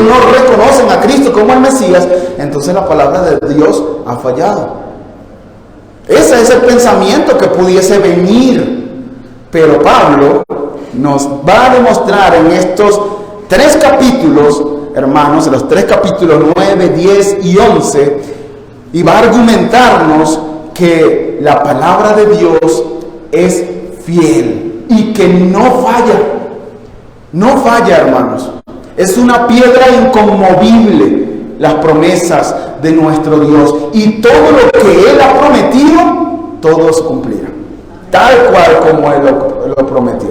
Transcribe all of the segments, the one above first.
ellos no reconocen a Cristo como el Mesías, entonces la palabra de Dios ha fallado. Ese es el pensamiento que pudiese venir. Pero Pablo nos va a demostrar en estos 3 capítulos, hermanos, en los 3 capítulos 9, 10 y 11, y va a argumentarnos que la palabra de Dios es fiel y que no falla. No falla, hermanos. Es una piedra inconmovible las promesas de nuestro Dios. Y todo lo que Él ha prometido, todo se cumplirá. Tal cual como Él lo prometió.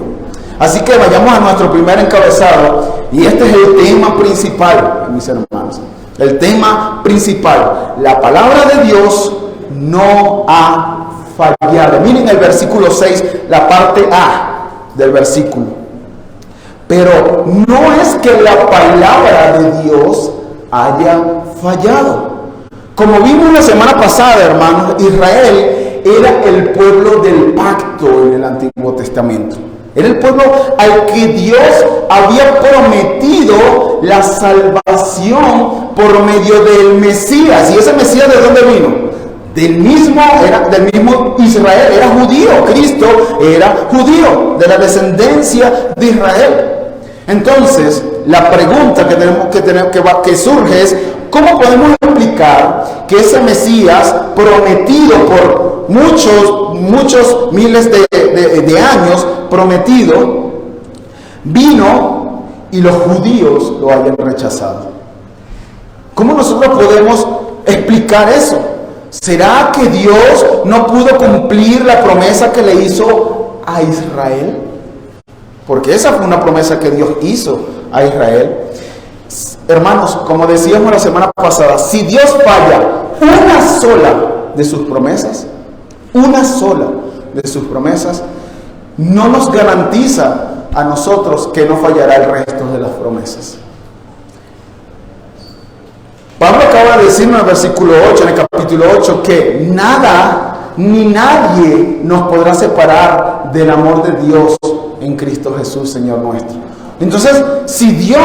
Así que vayamos a nuestro primer encabezado. Y este es el tema principal, mis hermanos. El tema principal. La palabra de Dios no ha fallado. Miren el versículo 6, la parte A del versículo. Pero no es que la palabra de Dios haya fallado. Como vimos la semana pasada, hermanos, Israel era el pueblo del pacto en el Antiguo Testamento. Era el pueblo al que Dios había prometido la salvación por medio del Mesías. ¿Y ese Mesías de dónde vino? Del mismo Israel, era judío. Cristo era judío, de la descendencia de Israel. Entonces, la pregunta que surge es: ¿cómo podemos explicar que ese Mesías prometido por muchos miles de años, prometido, vino y los judíos lo hayan rechazado? ¿Cómo nosotros podemos explicar eso? ¿Será que Dios no pudo cumplir la promesa que le hizo a Israel? Porque esa fue una promesa que Dios hizo a Israel. Hermanos, como decíamos la semana pasada, si Dios falla una sola de sus promesas, no nos garantiza a nosotros que no fallará el resto de las promesas. Pablo acaba de decir en el versículo 8, en el capítulo 8, que nada ni nadie nos podrá separar del amor de Dios en Cristo Jesús, Señor nuestro. Entonces, si Dios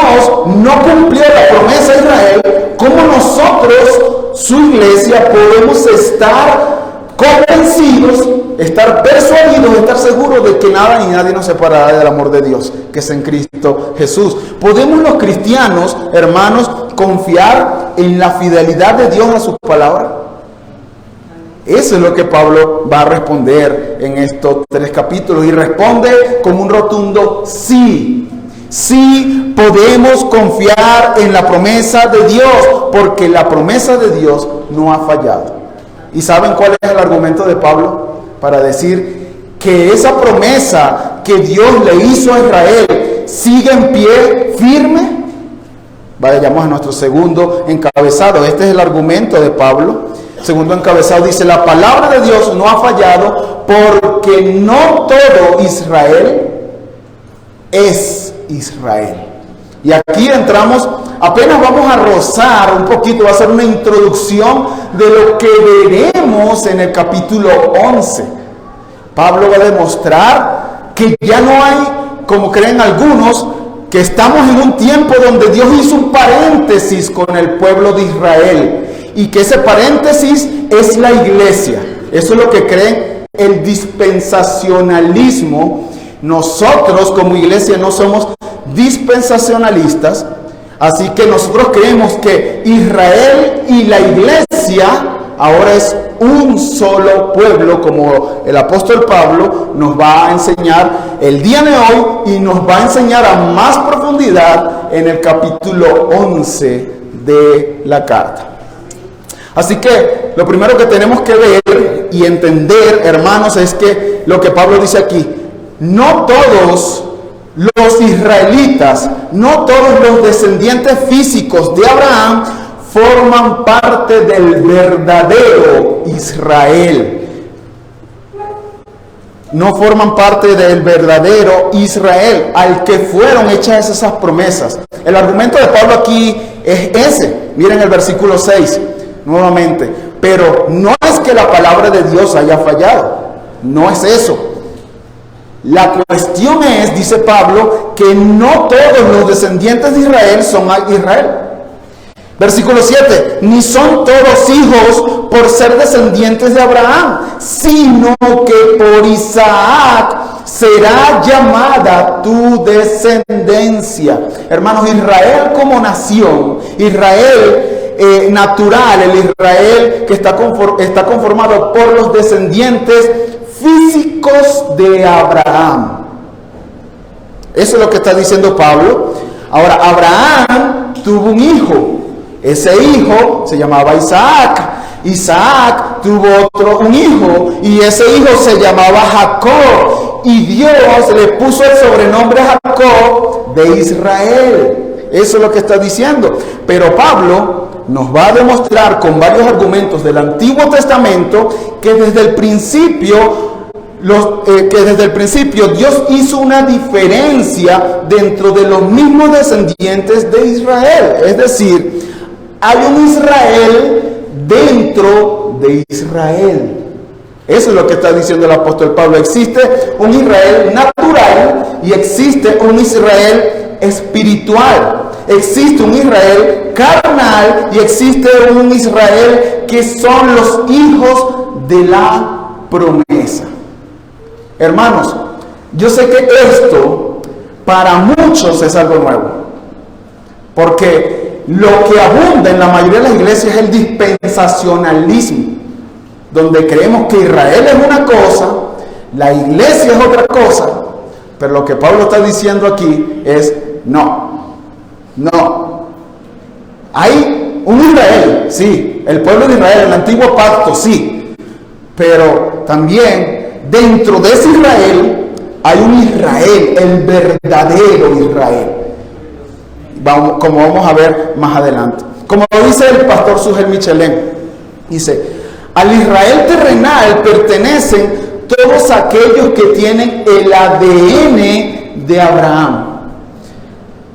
no cumplió la promesa a Israel, ¿cómo nosotros, su iglesia, podemos estar convencidos, estar persuadidos, estar seguros de que nada ni nadie nos separará del amor de Dios, que es en Cristo Jesús? ¿Podemos los cristianos, hermanos, confiar en la fidelidad de Dios a su palabra? Eso es lo que Pablo va a responder en estos 3 capítulos, y responde con un rotundo sí. Sí podemos confiar en la promesa de Dios, porque la promesa de Dios no ha fallado. ¿Y saben cuál es el argumento de Pablo para decir que esa promesa que Dios le hizo a Israel sigue en pie firme? Vayamos a nuestro segundo encabezado. Este es el argumento de Pablo. Segundo encabezado dice: la palabra de Dios no ha fallado, porque no todo Israel es Israel. Y aquí entramos, apenas vamos a rozar un poquito, va a ser una introducción de lo que veremos en el capítulo 11. Pablo va a demostrar que ya no hay, como creen algunos, que estamos en un tiempo donde Dios hizo un paréntesis con el pueblo de Israel, y que ese paréntesis es la iglesia. Eso es lo que creen el dispensacionalismo. Nosotros como iglesia no somos dispensacionalistas, así que nosotros creemos que Israel y la iglesia ahora es un solo pueblo, como el apóstol Pablo nos va a enseñar el día de hoy, y nos va a enseñar a más profundidad en el capítulo 11 de la carta. Así que lo primero que tenemos que ver y entender, hermanos, es que lo que Pablo dice aquí: no todos los israelitas, no todos los descendientes físicos de Abraham forman parte del verdadero Israel. No forman parte del verdadero Israel al que fueron hechas esas promesas. El argumento de Pablo aquí es ese. Miren el versículo 6 nuevamente. Pero no es que la palabra de Dios haya fallado. No es eso. La cuestión es, dice Pablo, que no todos los descendientes de Israel son Israel. Versículo 7, ni son todos hijos por ser descendientes de Abraham, sino que por Isaac será llamada tu descendencia. Hermanos, Israel como nación, Israel natural, el Israel que está conformado por los descendientes físicos de Abraham. Eso es lo que está diciendo Pablo. Ahora, Abraham tuvo un hijo. Ese hijo se llamaba Isaac. Isaac tuvo un hijo y ese hijo se llamaba Jacob. Y Dios le puso el sobrenombre a Jacob de Israel. Eso es lo que está diciendo. Pero Pablo nos va a demostrar con varios argumentos del Antiguo Testamento que desde el principio Dios hizo una diferencia dentro de los mismos descendientes de Israel. Es decir, hay un Israel dentro de Israel. Eso es lo que está diciendo el apóstol Pablo. Existe un Israel natural y existe un Israel espiritual. Existe un Israel carnal y existe un Israel que son los hijos de la promesa. Hermanos, yo sé que esto para muchos es algo nuevo, porque lo que abunda en la mayoría de las iglesias es el dispensacionalismo, donde creemos que Israel es una cosa, la iglesia es otra cosa, pero lo que Pablo está diciendo aquí es no. Hay un Israel, sí, el pueblo de Israel, el antiguo pacto, sí, pero también dentro de ese Israel hay un Israel, el verdadero Israel, como vamos a ver más adelante. Como dice el pastor Sugel Michelén, dice: al Israel terrenal pertenecen todos aquellos que tienen el ADN de Abraham,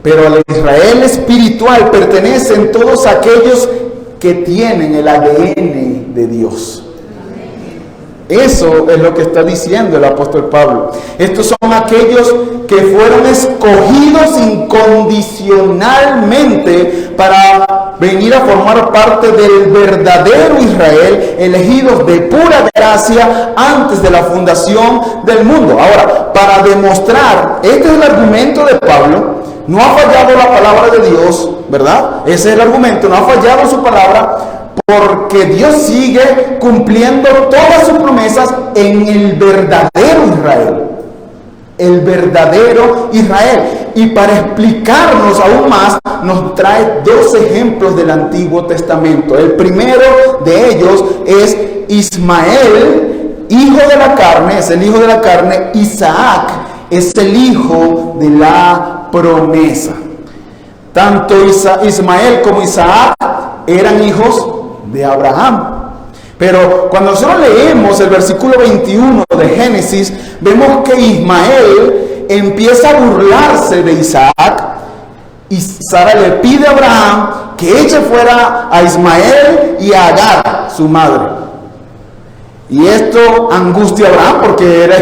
pero al Israel espiritual pertenecen todos aquellos que tienen el ADN de Dios. Eso es lo que está diciendo el apóstol Pablo. Estos son aquellos que fueron escogidos incondicionalmente para venir a formar parte del verdadero Israel, elegidos de pura gracia antes de la fundación del mundo. Ahora, para demostrar, este es el argumento de Pablo. No ha fallado la palabra de Dios, ¿verdad? Ese es el argumento, no ha fallado su palabra, porque Dios sigue cumpliendo todas sus promesas en el verdadero Israel. El verdadero Israel. Y para explicarnos aún más, nos trae dos ejemplos del Antiguo Testamento. El primero de ellos es Ismael, hijo de la carne, es el hijo de la carne. Isaac es el hijo de la promesa. Tanto Ismael como Isaac eran hijos de Abraham. Pero cuando nosotros leemos el versículo 21 de Génesis, vemos que Ismael empieza a burlarse de Isaac, y Sara le pide a Abraham que eche fuera a Ismael y a Agar, su madre. Y esto angustia a Abraham porque era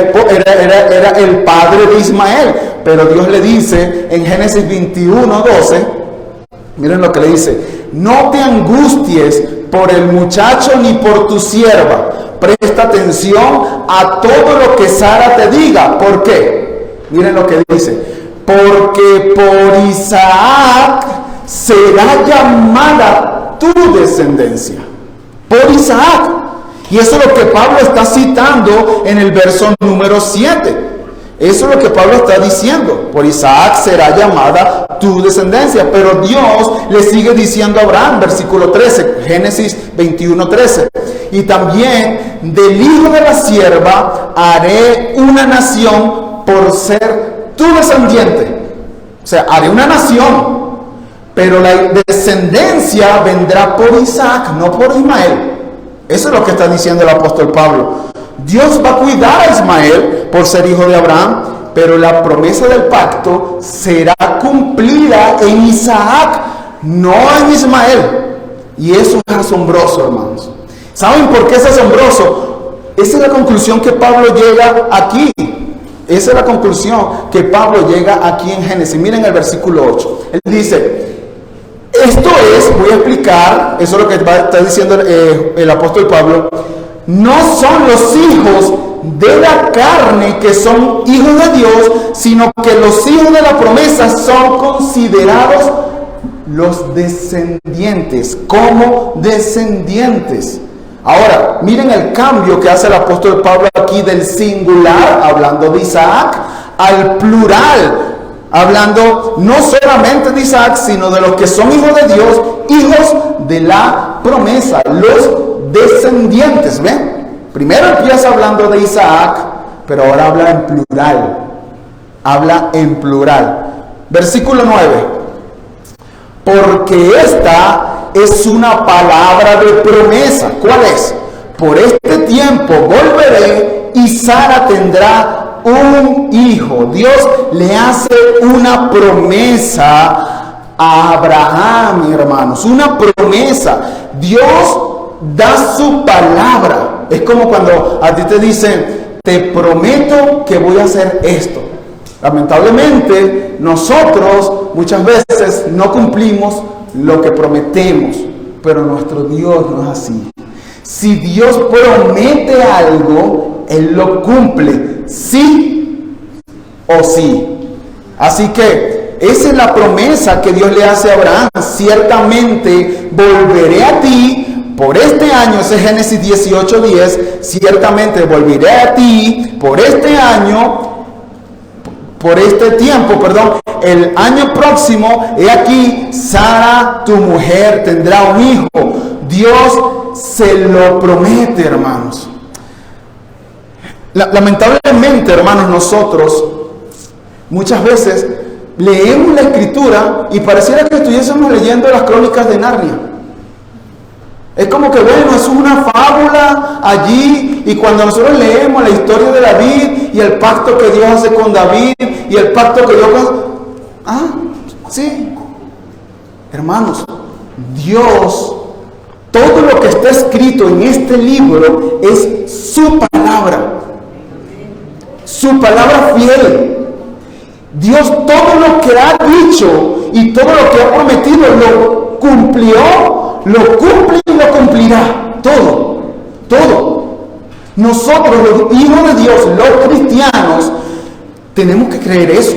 el padre de Ismael. Pero Dios le dice en Génesis 21:12, miren lo que le dice: no te angusties por el muchacho ni por tu sierva. Presta atención a todo lo que Sara te diga. ¿Por qué? Miren lo que dice: porque por Isaac será llamada tu descendencia. Por Isaac. Y eso es lo que Pablo está citando en el verso número 7. Eso es lo que Pablo está diciendo. Por Isaac será llamada tu descendencia. Pero Dios le sigue diciendo a Abraham, versículo 13, Génesis 21:13. Y también del hijo de la sierva haré una nación por ser tu descendiente. O sea, haré una nación, pero la descendencia vendrá por Isaac, no por Ismael. Eso es lo que está diciendo el apóstol Pablo. Dios va a cuidar a Ismael por ser hijo de Abraham, pero la promesa del pacto será cumplida en Isaac, no en Ismael. Y eso es asombroso, hermanos. ¿Saben por qué es asombroso? Esa es la conclusión que Pablo llega aquí. Esa es la conclusión que Pablo llega aquí en Génesis. Miren el versículo 8. Él dice, esto es, voy a explicar, eso es lo que está diciendo el apóstol Pablo, no son los hijos de la carne que son hijos de Dios, sino que los hijos de la promesa son considerados los descendientes, como descendientes. Ahora, miren el cambio que hace el apóstol Pablo aquí del singular, hablando de Isaac, al plural, hablando no solamente de Isaac, sino de los que son hijos de Dios, hijos de la promesa, los descendientes. ¿Ven? Primero empieza hablando de Isaac, pero ahora habla en plural. Habla en plural. Versículo 9. Porque esta es una palabra de promesa. ¿Cuál es? Por este tiempo volveré y Sara tendrá un hijo. Dios le hace una promesa a Abraham, hermanos. Una promesa. Dios da su palabra. Es como cuando a ti te dicen, te prometo que voy a hacer esto. Lamentablemente, nosotros muchas veces no cumplimos lo que prometemos, pero nuestro Dios no es así. Si Dios promete algo, Él lo cumple, sí o sí. Así que esa es la promesa que Dios le hace a Abraham. Ciertamente volveré a ti por este año, ese es Génesis 18:10, ciertamente volveré a ti por este año, por este tiempo, el año próximo, he aquí, Sara, tu mujer, tendrá un hijo. Dios se lo promete, hermanos. Lamentablemente, hermanos, nosotros muchas veces leemos la Escritura y pareciera que estuviésemos leyendo las crónicas de Narnia. Es como que, bueno, es una fábula allí, y cuando nosotros leemos la historia de David y el pacto que Dios hace con David y el pacto que Dios hace... sí. Hermanos, Dios, todo lo que está escrito en este libro es su palabra fiel. Dios todo lo que ha dicho y todo lo que ha prometido lo cumplió, lo cumple y lo cumplirá. Todo. Nosotros, los hijos de Dios, los cristianos, tenemos que creer eso.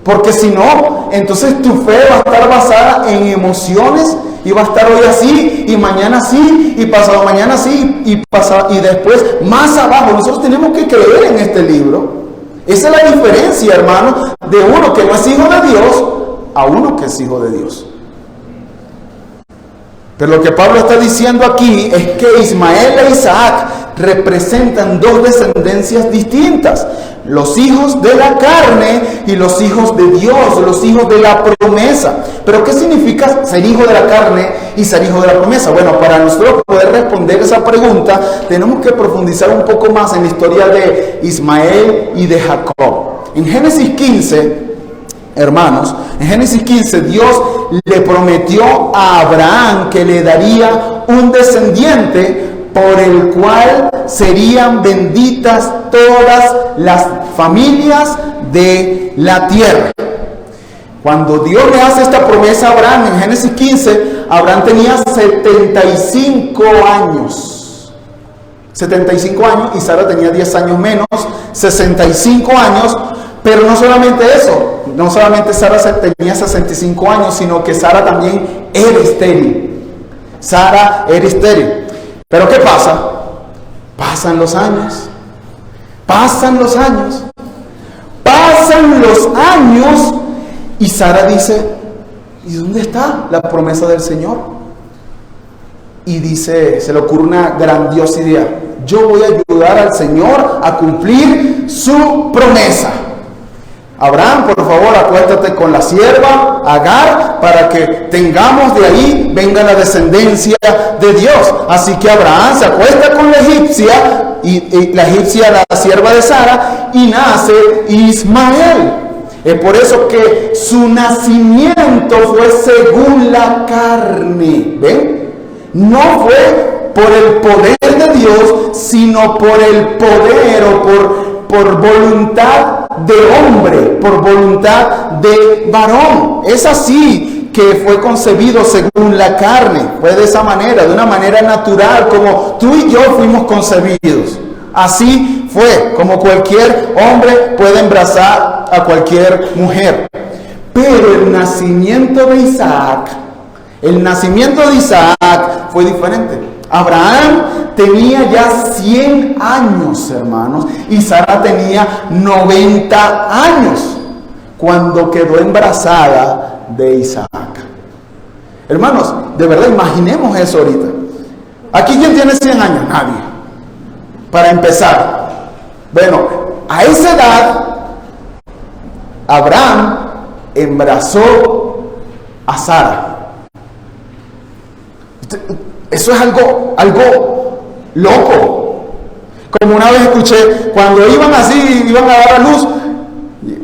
Porque si no, entonces tu fe va a estar basada en emociones y va a estar hoy así y mañana así y pasado mañana así y después más abajo. Nosotros tenemos que creer en este libro. Esa es la diferencia, hermano, de uno que no es hijo de Dios a uno que es hijo de Dios. Pero lo que Pablo está diciendo aquí es que Ismael e Isaac representan dos descendencias distintas. Los hijos de la carne y los hijos de Dios, los hijos de la promesa. Pero ¿qué significa ser hijo de la carne y ser hijo de la promesa? Bueno, para nosotros poder responder esa pregunta, tenemos que profundizar un poco más en la historia de Ismael y de Jacob. En Génesis 15, hermanos, en Génesis 15 Dios le prometió a Abraham que le daría un descendiente por el cual serían benditas todas las familias de la tierra. Cuando Dios le hace esta promesa a Abraham en Génesis 15, Abraham tenía 75 años. 75 años y Sara tenía 10 años menos, 65 años. Pero no solamente eso, no solamente Sara tenía 65 años, sino que Sara también era estéril. Sara era estéril. Pero ¿qué pasa? Pasan los años y Sara dice, ¿y dónde está la promesa del Señor? Y dice, se le ocurre una grandiosa idea. Yo voy a ayudar al Señor a cumplir su promesa. Abraham, por favor, acuéstate con la sierva Agar para que tengamos de ahí, venga la descendencia de Dios. Así que Abraham se acuesta con la egipcia, y la egipcia, la sierva de Sara, y nace Ismael. Es por eso que su nacimiento fue según la carne. ¿Ven? No fue por el poder de Dios, sino por el poder o por voluntad de hombre por voluntad de varón. Es así que fue concebido según la carne. Fue de esa manera, de una manera natural, como tú y yo fuimos concebidos. Así fue, como cualquier hombre puede embarazar a cualquier mujer. Pero el nacimiento de Isaac fue diferente. Abraham tenía ya 100 años, hermanos, y Sara tenía 90 años cuando quedó embarazada de Isaac. Hermanos, de verdad, imaginemos eso ahorita. ¿Aquí quién tiene 100 años? Nadie. Para empezar, bueno, a esa edad, Abraham embarazó a Sara. Eso es algo loco. Como una vez escuché, cuando iban a dar a luz,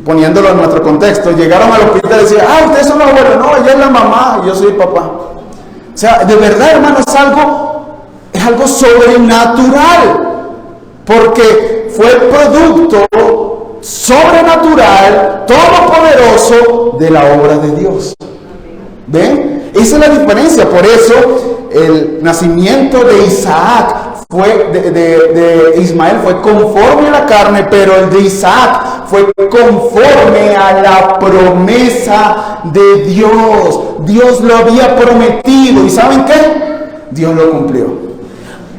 poniéndolo en nuestro contexto, llegaron al hospital y decían, ustedes son los abuelos. No, ella es la mamá y yo soy el papá. O sea, de verdad, hermano, es algo sobrenatural. Porque fue el producto sobrenatural, todopoderoso de la obra de Dios. ¿Ven? Esa es la diferencia. Por eso el nacimiento de Isaac de Ismael fue conforme a la carne, pero el de Isaac fue conforme a la promesa de Dios. Dios lo había prometido. ¿Y saben qué? Dios lo cumplió.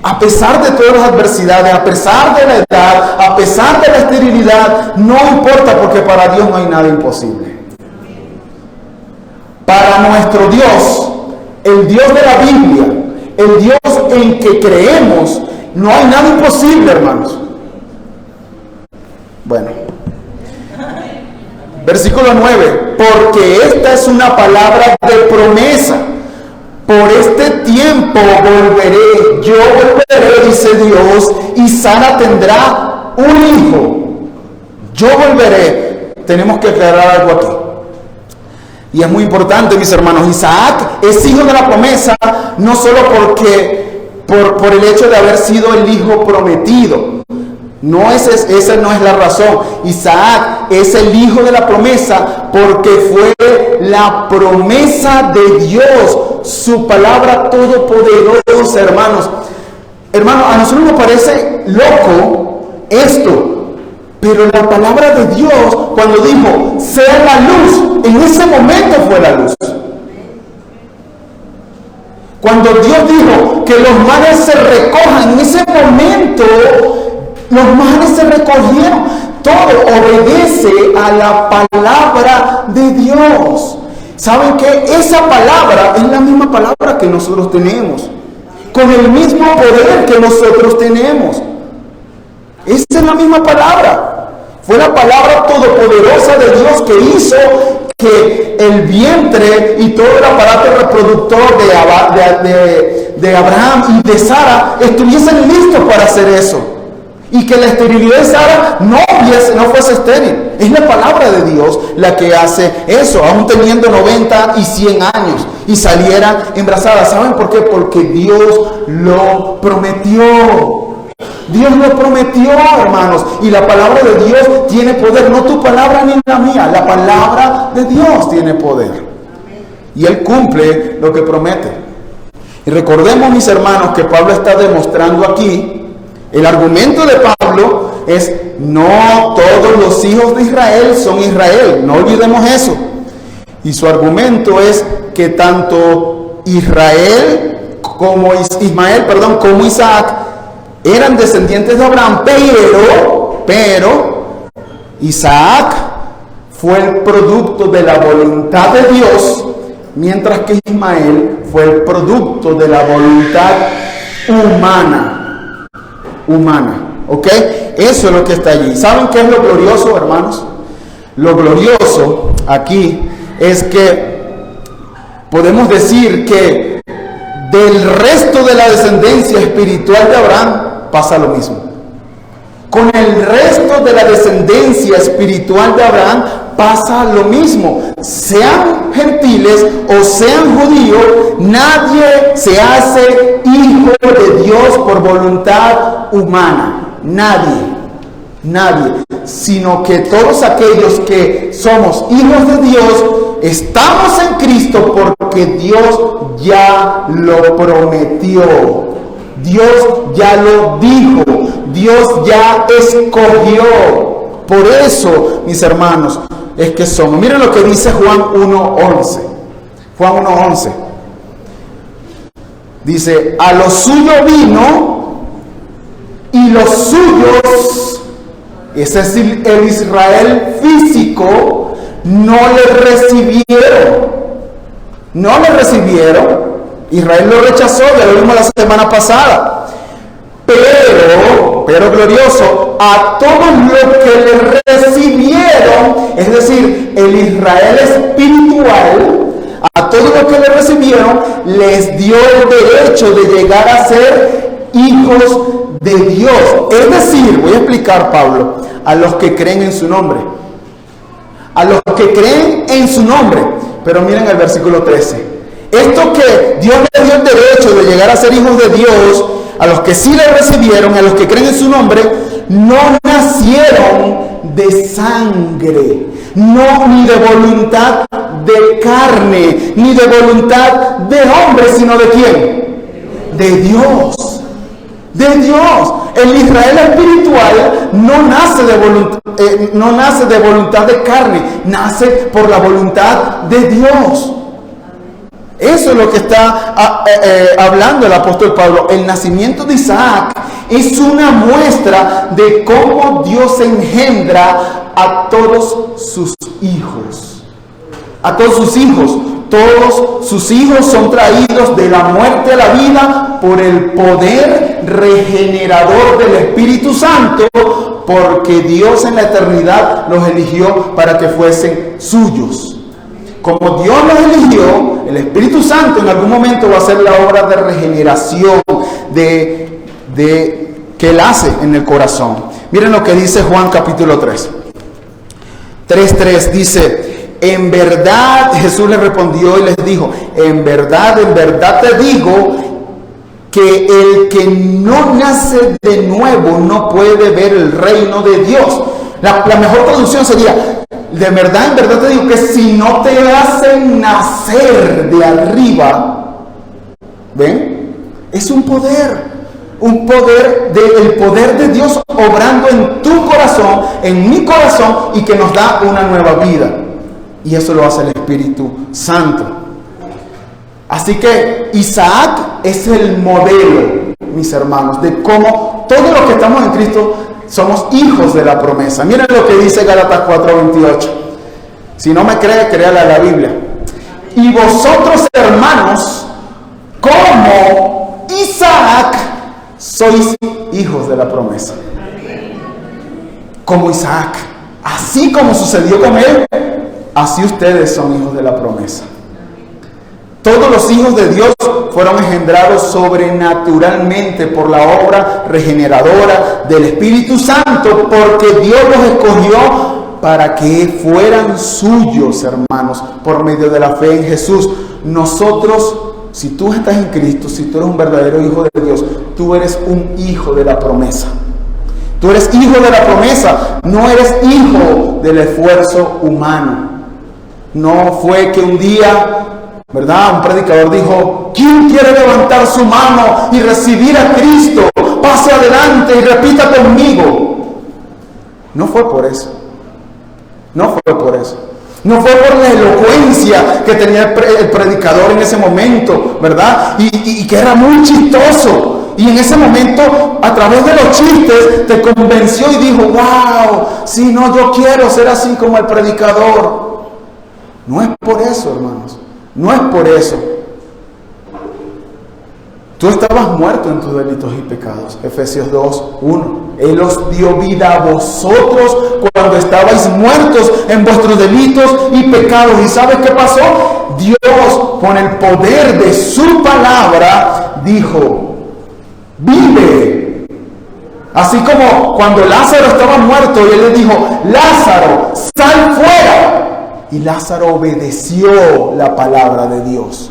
A pesar de todas las adversidades, a pesar de la edad, a pesar de la esterilidad, no importa, porque para Dios no hay nada imposible. Para nuestro Dios, el Dios de la Biblia, el Dios en que creemos, no hay nada imposible, hermanos. Bueno, versículo 9, porque esta es una palabra de promesa. Por este tiempo volveré, yo volveré, dice Dios, y Sara tendrá un hijo. Yo volveré. Tenemos que aclarar algo aquí. Y es muy importante, mis hermanos. Isaac es hijo de la promesa, no solo por el hecho de haber sido el hijo prometido. Esa no es la razón. Isaac es el hijo de la promesa porque fue la promesa de Dios, su palabra todopoderosa, hermanos. Hermanos, a nosotros nos parece loco esto, pero la palabra de Dios, cuando dijo, sea la luz, en ese momento fue la luz. Cuando Dios dijo que los mares se recojan, en ese momento los mares se recogieron. Todo obedece a la palabra de Dios. ¿Saben qué? Esa palabra es la misma palabra que nosotros tenemos, con el mismo poder que nosotros tenemos. Esa es la misma palabra. Fue la palabra todopoderosa de Dios que hizo que el vientre y todo el aparato reproductor de Abraham y de Sara estuviesen listos para hacer eso. Y que la esterilidad de Sara no fuese estéril. Es la palabra de Dios la que hace eso, aún teniendo 90 y 100 años, y salieran embarazadas. ¿Saben por qué? Porque Dios lo prometió. Dios lo prometió, hermanos. Y la palabra de Dios tiene poder. No tu palabra ni la mía. La palabra de Dios tiene poder. Y Él cumple lo que promete. Y recordemos, mis hermanos, que Pablo está demostrando aquí. El argumento de Pablo es, no todos los hijos de Israel son Israel. No olvidemos eso. Y su argumento es que tanto Ismael, como Isaac, eran descendientes de Abraham, pero Isaac fue el producto de la voluntad de Dios, mientras que Ismael fue el producto de la voluntad humana. ¿Ok? Eso es lo que está allí. ¿Saben qué es lo glorioso, hermanos? Lo glorioso aquí es que podemos decir que del resto de la descendencia espiritual de Abraham pasa lo mismo. Con el resto de la descendencia espiritual de Abraham pasa lo mismo. Sean gentiles o sean judíos, nadie se hace hijo de Dios por voluntad humana. Nadie. nadie, sino que todos aquellos que somos hijos de Dios, estamos en Cristo porque Dios ya lo prometió. Dios ya lo dijo. Dios ya escogió. Por eso, mis hermanos, es que somos. Miren lo que dice Juan 1:11. Juan 1:11. Dice, a lo suyo vino y los suyos, ese es el Israel físico, no le recibieron. No le recibieron. Israel lo rechazó, ya lo vimos la semana pasada. Pero glorioso, a todos los que le recibieron, es decir, el Israel espiritual, a todos los que le recibieron, les dio el derecho de llegar a ser hijos de Dios. Es decir, voy a explicar, Pablo, a los que creen en su nombre. A los que creen en su nombre. Pero miren el versículo 13. Esto que Dios les dio el derecho de llegar a ser hijos de Dios, a los que sí le recibieron, a los que creen en su nombre, no nacieron de sangre, no ni de voluntad de carne, ni de voluntad de hombre, sino de ¿quién? De Dios. De Dios. El Israel espiritual no nace de voluntad de carne, nace por la voluntad de Dios. Eso es lo que está hablando el apóstol Pablo. El nacimiento de Isaac es una muestra de cómo Dios engendra a todos sus hijos. A todos sus hijos. Todos sus hijos son traídos de la muerte a la vida por el poder regenerador del Espíritu Santo, porque Dios en la eternidad los eligió para que fuesen suyos. Como Dios los eligió, el Espíritu Santo en algún momento va a hacer la obra de regeneración que Él hace en el corazón. Miren lo que dice Juan capítulo 3. 3:3 dice, en verdad, Jesús les respondió y les dijo, en verdad te digo que el que no nace de nuevo no puede ver el reino de Dios. La mejor traducción sería, de verdad, en verdad te digo que si no te hacen nacer de arriba, ¿ven? Es un poder el poder de Dios obrando en tu corazón, en mi corazón, y que nos da una nueva vida. Y eso lo hace el Espíritu Santo. Así que Isaac es el modelo, mis hermanos, de cómo todos los que estamos en Cristo somos hijos de la promesa. Miren lo que dice Gálatas 4:28. Si no me cree, créale a la Biblia. Y vosotros, hermanos, como Isaac, sois hijos de la promesa. Como Isaac. Así como sucedió con él, así ustedes son hijos de la promesa. Todos los hijos de Dios fueron engendrados sobrenaturalmente por la obra regeneradora del Espíritu Santo, porque Dios los escogió para que fueran suyos, hermanos, por medio de la fe en Jesús. Nosotros, si tú estás en Cristo, si tú eres un verdadero hijo de Dios, tú eres un hijo de la promesa. Tú eres hijo de la promesa, no eres hijo del esfuerzo humano. No fue que un día, ¿verdad?, un predicador dijo, ¿quién quiere levantar su mano y recibir a Cristo? Pase adelante y repita conmigo. No fue por eso. No fue por eso. No fue por la elocuencia que tenía el predicador en ese momento, ¿verdad? Y que era muy chistoso. Y en ese momento, a través de los chistes, te convenció y dijo, wow, sí, no, yo quiero ser así como el predicador. No es por eso, hermanos. No es por eso. Tú estabas muerto en tus delitos y pecados. Efesios 2:1. Él os dio vida a vosotros cuando estabais muertos en vuestros delitos y pecados. ¿Y sabes qué pasó? Dios, con el poder de su palabra, dijo, vive. Así como cuando Lázaro estaba muerto y él le dijo, Lázaro, sal fuera. Y Lázaro obedeció la palabra de Dios.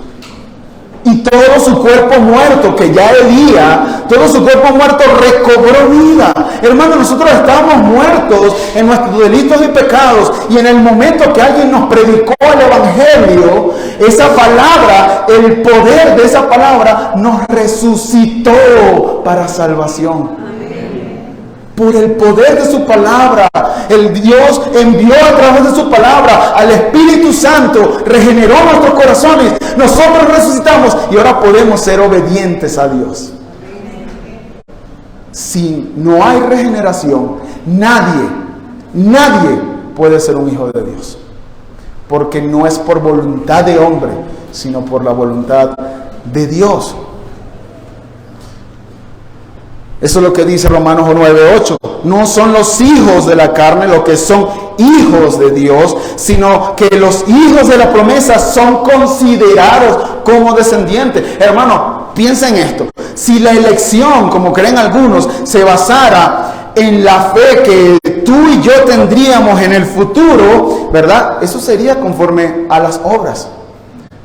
y todo su cuerpo muerto, que ya hedía, todo su cuerpo muerto recobró vida. Hermano, nosotros estábamos muertos en nuestros delitos y pecados, y en el momento que alguien nos predicó el Evangelio, esa palabra, el poder de esa palabra nos resucitó para salvación. Por el poder de su palabra, el Dios envió a través de su palabra al Espíritu Santo, regeneró nuestros corazones, nosotros resucitamos y ahora podemos ser obedientes a Dios. Si no hay regeneración, nadie puede ser un hijo de Dios, porque no es por voluntad de hombre, sino por la voluntad de Dios. Eso es lo que dice Romanos 9:8. No son los hijos de la carne los que son hijos de Dios, sino que los hijos de la promesa son considerados como descendientes. Hermano, piensa en esto. Si la elección, como creen algunos, se basara en la fe que tú y yo tendríamos en el futuro, ¿verdad? Eso sería conforme a las obras.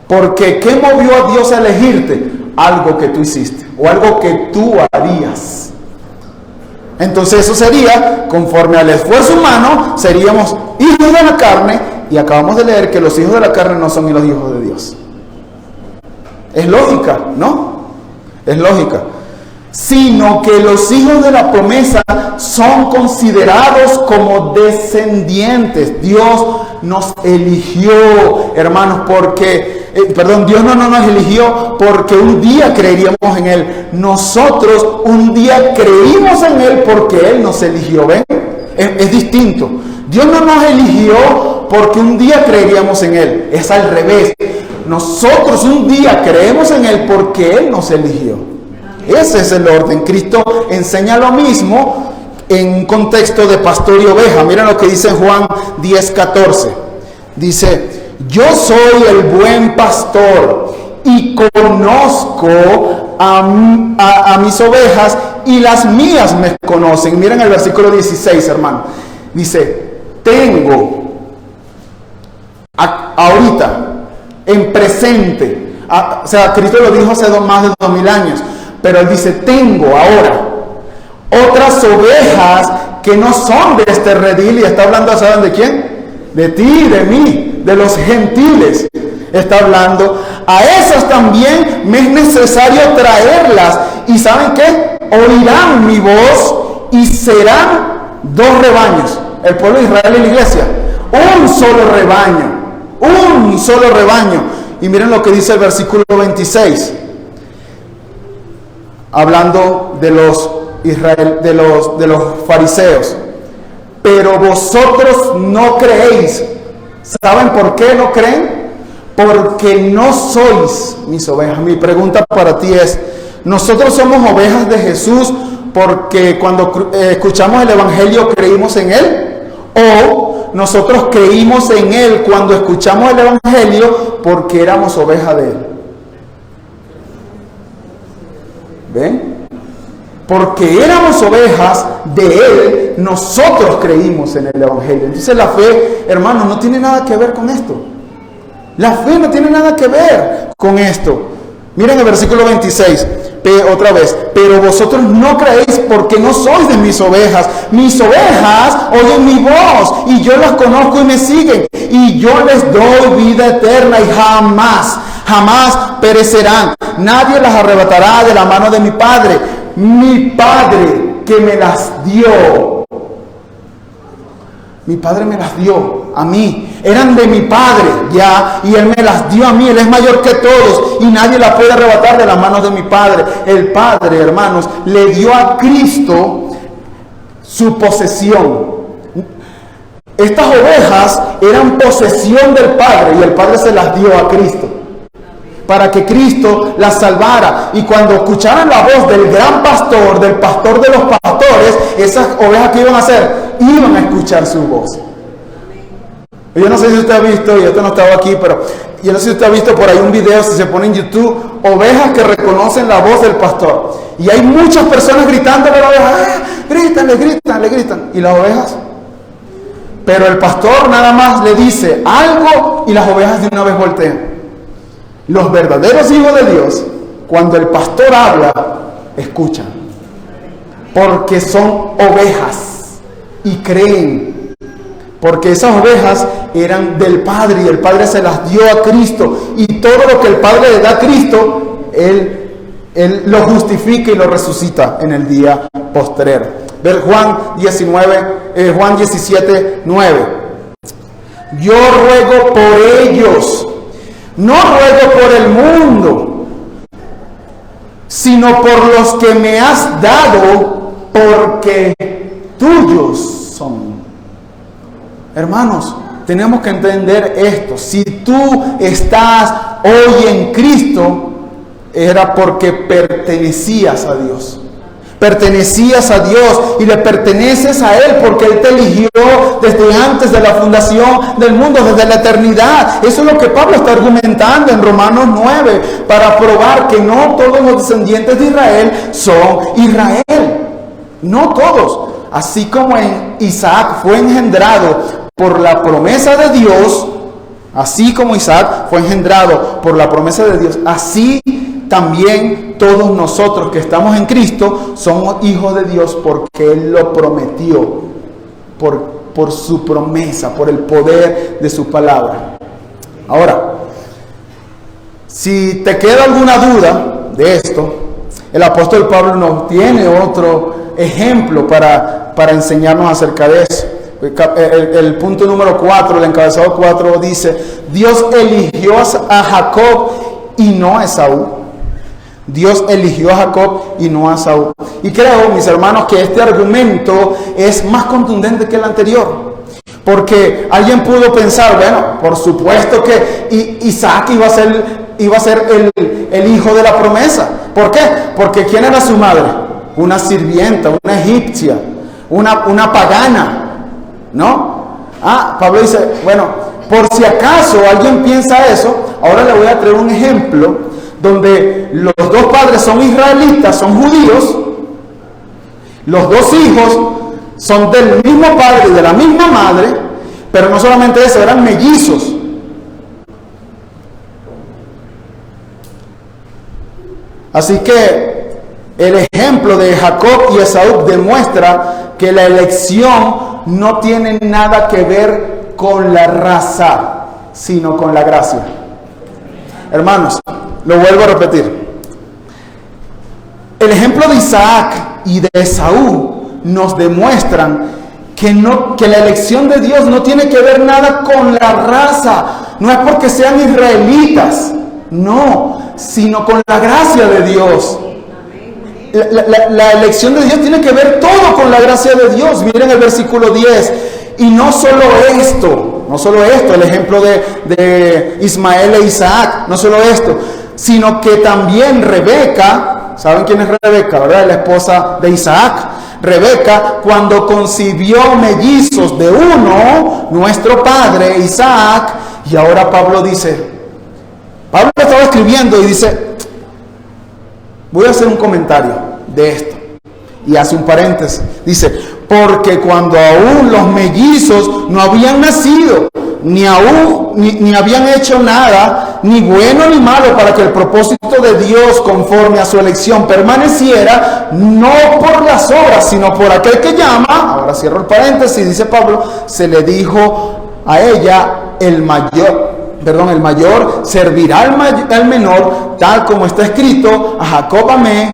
Porque ¿qué movió a Dios a elegirte? Algo que tú hiciste o algo que tú harías. Entonces eso sería, conforme al esfuerzo humano, seríamos hijos de la carne, y acabamos de leer que los hijos de la carne no son los hijos de Dios. Es lógica, ¿no? Es lógica. Sino que los hijos de la promesa son considerados como descendientes. Dios nos eligió, hermanos, Dios no nos eligió porque un día creeríamos en Él. Nosotros un día creímos en Él porque Él nos eligió. ¿Ven? Es distinto. Dios no nos eligió porque un día creeríamos en Él. Es al revés. Nosotros un día creemos en Él porque Él nos eligió. Ese es el orden. Cristo enseña lo mismo en un contexto de pastor y oveja. Miren lo que dice en Juan 10:14. Dice: yo soy el buen pastor y conozco a mis ovejas y las mías me conocen. Miren el versículo 16, hermano. Dice: tengo ahorita, en presente. O sea, Cristo lo dijo hace más de 2000 años. Pero Él dice: tengo ahora otras ovejas que no son de este redil. Y está hablando, ¿saben de quién? De ti, de mí, de los gentiles. Está hablando. A esas también me es necesario traerlas. ¿Y saben qué? Oirán mi voz y serán dos rebaños. El pueblo de Israel y la iglesia. Un solo rebaño. Un solo rebaño. Y miren lo que dice el versículo 26. Hablando de los fariseos. Pero vosotros no creéis. ¿Saben por qué no creen? Porque no sois mis ovejas. Mi pregunta para ti es: ¿nosotros somos ovejas de Jesús porque cuando escuchamos el Evangelio creímos en Él? ¿O nosotros creímos en Él cuando escuchamos el Evangelio porque éramos ovejas de Él? ¿Ven? Porque éramos ovejas de Él, nosotros creímos en el Evangelio. Entonces la fe, hermanos, no tiene nada que ver con esto. La fe no tiene nada que ver con esto. Miren el versículo 26, otra vez. Pero vosotros no creéis porque no sois de mis ovejas. Mis ovejas oyen mi voz y yo las conozco y me siguen. Y yo les doy vida eterna y jamás perecerán. Nadie las arrebatará de la mano de mi Padre. Mi Padre que me las dio. Mi Padre me las dio a mí. Eran de mi Padre ya, y Él me las dio a mí. Él es mayor que todos y nadie las puede arrebatar de las manos de mi Padre. El Padre, hermanos, le dio a Cristo su posesión. Estas ovejas eran posesión del Padre y el Padre se las dio a Cristo para que Cristo las salvara. Y cuando escucharan la voz del gran pastor, del pastor de los pastores, esas ovejas que iban a hacer, iban a escuchar su voz. Yo no sé si usted ha visto, y esto no estaba aquí, pero yo no sé si usted ha visto por ahí un video, si se pone en YouTube, ovejas que reconocen la voz del pastor. Y hay muchas personas gritándole a la oveja, le gritan. ¿Y las ovejas? Pero el pastor nada más le dice algo y las ovejas de una vez voltean. Los verdaderos hijos de Dios, cuando el pastor habla, escuchan. Porque son ovejas y creen. Porque esas ovejas eran del Padre y el Padre se las dio a Cristo. Y todo lo que el Padre le da a Cristo, Él lo justifica y lo resucita en el día postrero. Ver Juan 17, 9. Yo ruego por ellos, no ruego por el mundo, sino por los que me has dado, porque tuyos son. Hermanos, tenemos que entender esto. Si tú estás hoy en Cristo, era porque pertenecías a Dios. Pertenecías a Dios y le perteneces a Él porque Él te eligió desde antes de la fundación del mundo, desde la eternidad. Eso es lo que Pablo está argumentando en Romanos 9 para probar que no todos los descendientes de Israel son Israel. No todos. Así como en Isaac fue engendrado por la promesa de Dios, así como Isaac fue engendrado por la promesa de Dios, así también todos nosotros que estamos en Cristo somos hijos de Dios porque Él lo prometió, por su promesa, por el poder de su palabra. Ahora, si te queda alguna duda de esto, el apóstol Pablo nos tiene otro ejemplo para enseñarnos acerca de eso. El punto número 4, el encabezado 4 dice: Dios eligió a Jacob y no a Esaú. Dios eligió a Jacob y no a Esaú. Y creo, mis hermanos, que este argumento es más contundente que el anterior. Porque alguien pudo pensar, bueno, por supuesto que Isaac iba a ser el hijo de la promesa. ¿Por qué? Porque ¿quién era su madre? Una sirvienta, una egipcia, una pagana, ¿no? Pablo dice, bueno, por si acaso alguien piensa eso, ahora le voy a traer un ejemplo donde los dos padres son israelitas, son judíos, los dos hijos son del mismo padre y de la misma madre, pero no solamente eso, eran mellizos. Así que el ejemplo de Jacob y Esaú demuestra que la elección no tiene nada que ver con la raza, sino con la gracia. Hermanos, lo vuelvo a repetir. El ejemplo de Isaac y de Esaú nos demuestran que la elección de Dios no tiene que ver nada con la raza. No es porque sean israelitas, no, sino con la gracia de Dios. La elección de Dios tiene que ver todo con la gracia de Dios. Miren el versículo 10. Y no solo esto, el ejemplo de Ismael e Isaac, no solo esto, sino que también Rebeca, ¿saben quién es Rebeca, verdad? La esposa de Isaac. Rebeca, cuando concibió mellizos de uno, nuestro padre Isaac, y ahora Pablo estaba escribiendo y dice, voy a hacer un comentario de esto, y hace un paréntesis, dice, porque cuando aún los mellizos no habían nacido, ni habían hecho nada, ni bueno ni malo, para que el propósito de Dios conforme a su elección permaneciera, no por las obras, sino por aquel que llama. Ahora cierro el paréntesis, dice Pablo, se le dijo a ella, el mayor servirá al menor, tal como está escrito, a Jacob amé,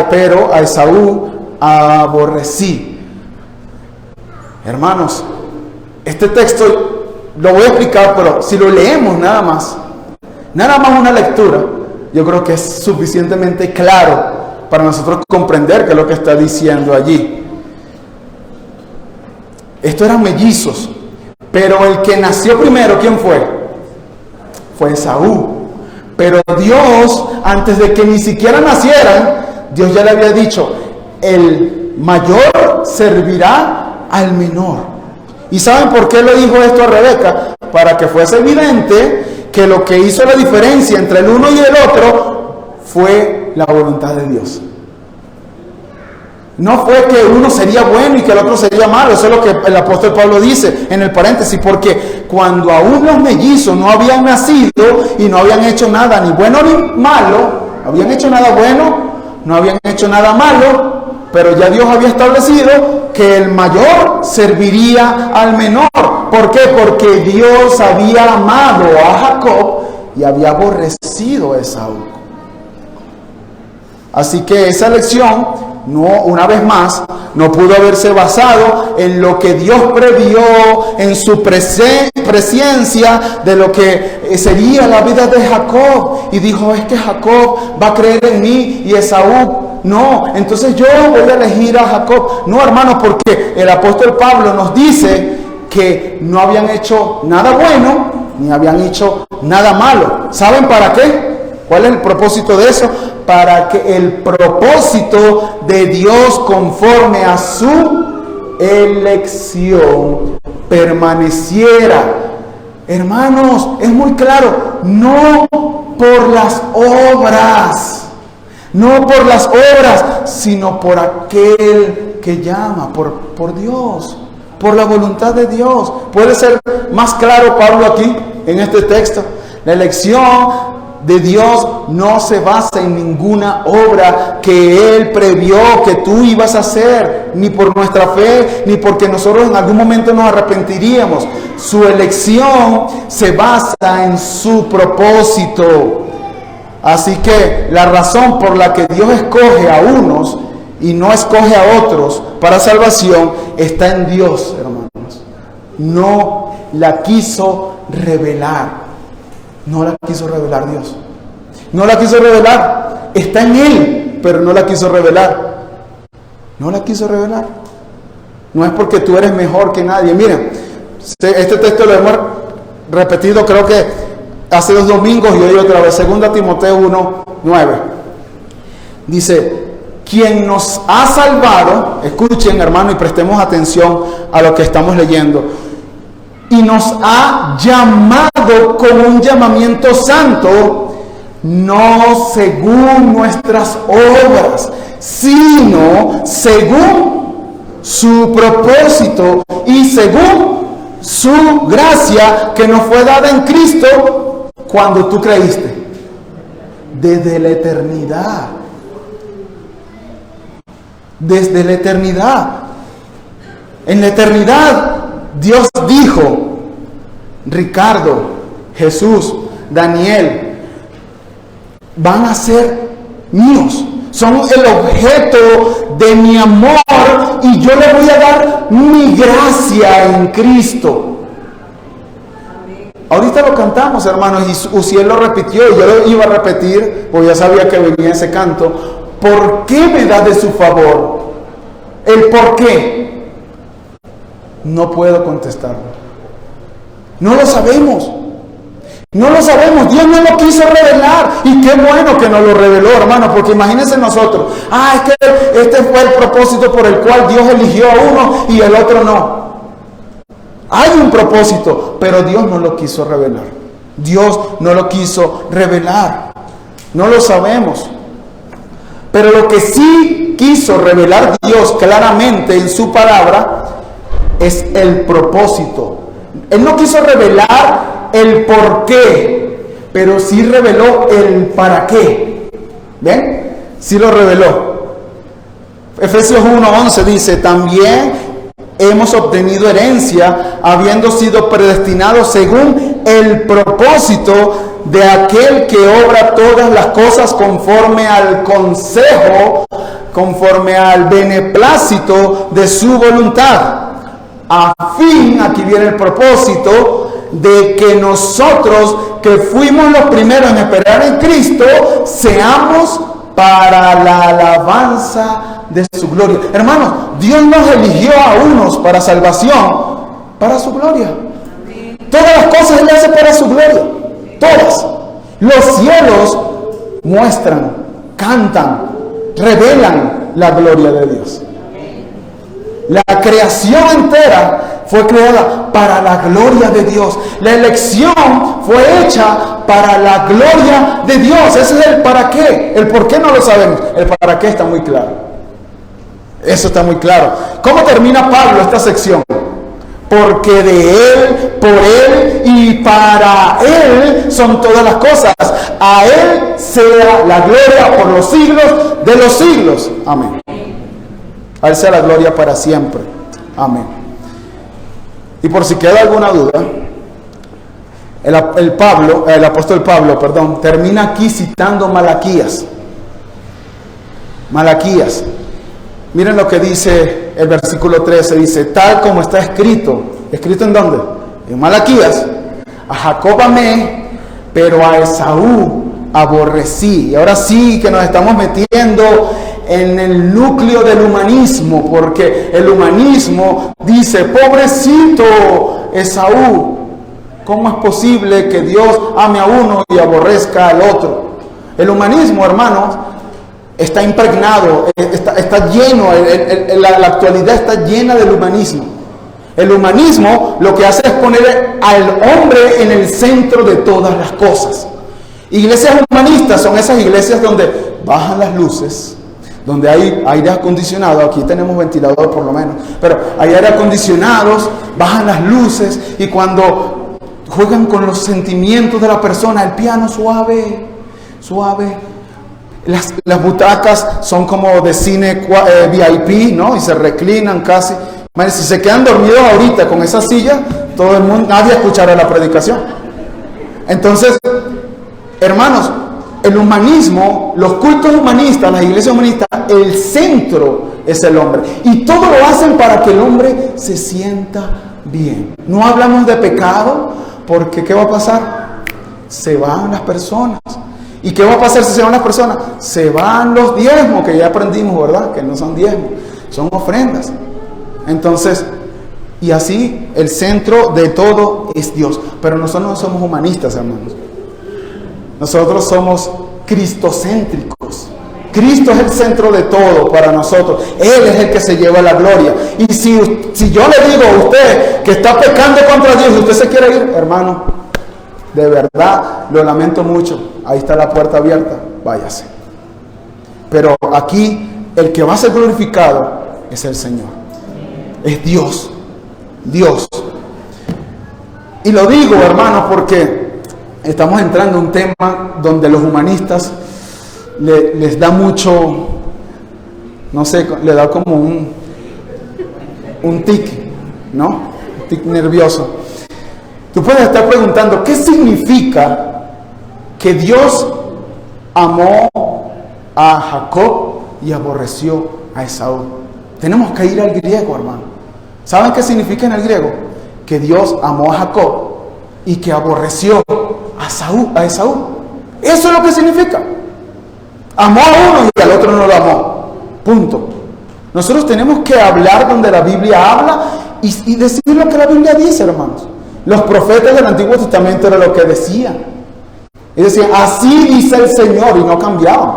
pero a Esaú aborrecí. Hermanos, este texto lo voy a explicar, pero si lo leemos nada más una lectura, yo creo que es suficientemente claro para nosotros comprender qué es lo que está diciendo allí. Estos eran mellizos, pero el que nació primero, ¿quién fue? Fue Esaú. Pero Dios, antes de que ni siquiera nacieran, Dios ya le había dicho, el mayor servirá al menor. ¿Y saben por qué le dijo esto a Rebeca? Para que fuese evidente que lo que hizo la diferencia entre el uno y el otro fue la voluntad de Dios. No fue que uno sería bueno y que el otro sería malo. Eso es lo que el apóstol Pablo dice en el paréntesis, porque cuando aún los mellizos no habían nacido y no habían hecho nada ni bueno ni malo, no habían hecho nada bueno, no habían hecho nada malo, pero ya Dios había establecido que el mayor serviría al menor. ¿Por qué? Porque Dios había amado a Jacob y había aborrecido a Esaú. Así que esa elección, no, una vez más, no pudo haberse basado en lo que Dios previó, en su presencia de lo que sería la vida de Jacob. Y dijo, es que Jacob va a creer en mí y Esaú no. Entonces yo voy a elegir a Jacob. No, hermanos, porque el apóstol Pablo nos dice que no habían hecho nada bueno, ni habían hecho nada malo. ¿Saben para qué? ¿Cuál es el propósito de eso? Para que el propósito de Dios conforme a su elección permaneciera. Hermanos, es muy claro, no por las obras, no por las obras, sino por aquel que llama, por Dios, por la voluntad de Dios. ¿Puede ser más claro Pablo aquí en este texto? La elección de Dios no se basa en ninguna obra que Él previó que tú ibas a hacer, ni por nuestra fe, ni porque nosotros en algún momento nos arrepentiríamos. Su elección se basa en su propósito. Así que la razón por la que Dios escoge a unos y no escoge a otros para salvación está en Dios, hermanos. No la quiso revelar. No la quiso revelar Dios. No la quiso revelar. Está en Él, pero no la quiso revelar. No la quiso revelar. No es porque tú eres mejor que nadie. Miren, este texto lo hemos repetido creo que hace 2 domingos y hoy otra vez. 2 Timoteo 1:9. Dice, quien nos ha salvado, escuchen hermano y prestemos atención a lo que estamos leyendo, y nos ha llamado con un llamamiento santo, no según nuestras obras, sino según su propósito y según su gracia que nos fue dada en Cristo cuando tú creíste. Desde la eternidad. Desde la eternidad. En la eternidad Dios dijo, Ricardo, Jesús, Daniel, van a ser míos. Son el objeto de mi amor y yo les voy a dar mi gracia en Cristo. Ahorita lo cantamos, hermanos, y Uziel lo repitió y yo lo iba a repetir porque ya sabía que venía ese canto. ¿Por qué me da de su favor? El por qué. No puedo contestarlo. No lo sabemos. No lo sabemos. Dios no lo quiso revelar. Y qué bueno que nos lo reveló, hermano. Porque imagínense nosotros. Es que este fue el propósito por el cual Dios eligió a uno y el otro no. Hay un propósito, pero Dios no lo quiso revelar. Dios no lo quiso revelar. No lo sabemos. Pero lo que sí quiso revelar Dios claramente en su palabra es el propósito. Él no quiso revelar el por qué, pero sí reveló el para qué. ¿Ven? Sí lo reveló. Efesios 1:11 dice, también hemos obtenido herencia, habiendo sido predestinados según el propósito de aquel que obra todas las cosas conforme al consejo, conforme al beneplácito de su voluntad. A fin, aquí viene el propósito, de que nosotros que fuimos los primeros en esperar en Cristo, seamos para la alabanza de su gloria. Hermanos, Dios nos eligió a unos para salvación, para su gloria. Todas las cosas Él hace para su gloria. Todas. Los cielos muestran, cantan, revelan la gloria de Dios. La creación entera fue creada para la gloria de Dios. La elección fue hecha para la gloria de Dios. Ese es el para qué. El por qué no lo sabemos. El para qué está muy claro. Eso está muy claro. ¿Cómo termina Pablo esta sección? porque de Él, por Él y para Él son todas las cosas. A Él sea la gloria por los siglos de los siglos. Amén. A Él sea la gloria para siempre. Amén. Y por si queda alguna duda, el apóstol Pablo, termina aquí citando Malaquías. Malaquías. Miren lo que dice el versículo 13, dice, tal como está escrito. ¿Escrito en dónde? En Malaquías. A Jacob amé, pero a Esaú aborrecí. Y ahora sí que nos estamos metiendo en el núcleo del humanismo, porque el humanismo dice, pobrecito Esaú, ¿cómo es posible que Dios ame a uno y aborrezca al otro? El humanismo, hermanos, está impregnado, está lleno, la actualidad está llena del humanismo. El humanismo lo que hace es poner al hombre en el centro de todas las cosas. Iglesias humanistas son esas iglesias donde bajan las luces, donde hay aire acondicionado. Aquí tenemos ventilador por lo menos, pero hay aire acondicionados, bajan las luces, y cuando juegan con los sentimientos de la persona, el piano suave, suave. Las butacas son como de cine VIP, ¿no? Y se reclinan casi. Si se quedan dormidos ahorita con esa silla, todo el mundo, nadie escuchará la predicación. Entonces, hermanos, el humanismo, los cultos humanistas, las iglesias humanistas, el centro es el hombre. Y todo lo hacen para que el hombre se sienta bien. No hablamos de pecado, porque ¿qué va a pasar? Se van las personas. ¿Y qué va a pasar si se van las personas? Se van los diezmos, que ya aprendimos, ¿verdad? Que no son diezmos, son ofrendas. Entonces, y así el centro de todo es Dios. Pero nosotros no somos humanistas, hermanos. Nosotros somos cristocéntricos. Cristo es el centro de todo para nosotros. Él es el que se lleva la gloria. Y si yo le digo a usted que está pecando contra Dios y usted se quiere ir, hermano, de verdad, lo lamento mucho. Ahí está la puerta abierta, váyase. Pero aquí, el que va a ser glorificado es el Señor. Es Dios. Dios. Y lo digo, hermanos, porque estamos entrando en un tema donde los humanistas les da mucho, no sé, le da como un tic, ¿no? Un tic nervioso. Tú puedes estar preguntando, ¿qué significa que Dios amó a Jacob y aborreció a Esaú? Tenemos que ir al griego, hermano. ¿Saben qué significa en el griego? Que Dios amó a Jacob y que aborreció a Esaú. Eso es lo que significa. Amó a uno y al otro no lo amó. Punto. Nosotros tenemos que hablar donde la Biblia habla y decir lo que la Biblia dice, hermanos. Los profetas del Antiguo Testamento era lo que decían. Y decían, así dice el Señor, y no cambiaban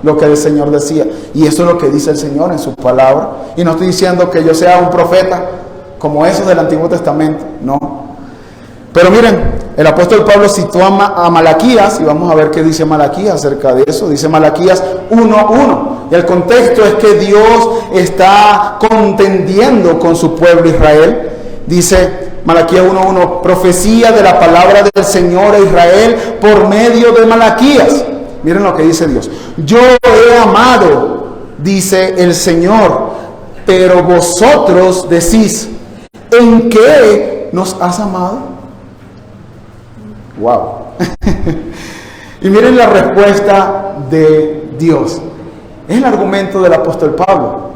lo que el Señor decía. Y eso es lo que dice el Señor en su palabra. Y no estoy diciendo que yo sea un profeta como esos del Antiguo Testamento, no. Pero miren, el apóstol Pablo citó a Malaquías, y vamos a ver qué dice Malaquías acerca de eso. Dice Malaquías 1:1. Y el contexto es que Dios está contendiendo con su pueblo Israel. Dice Malaquías 1:1, profecía de la palabra del Señor a Israel por medio de Malaquías. Miren lo que dice Dios. Yo he amado, dice el Señor, pero vosotros decís, ¿en qué nos has amado? Wow. Y miren la respuesta de Dios. Es el argumento del apóstol Pablo.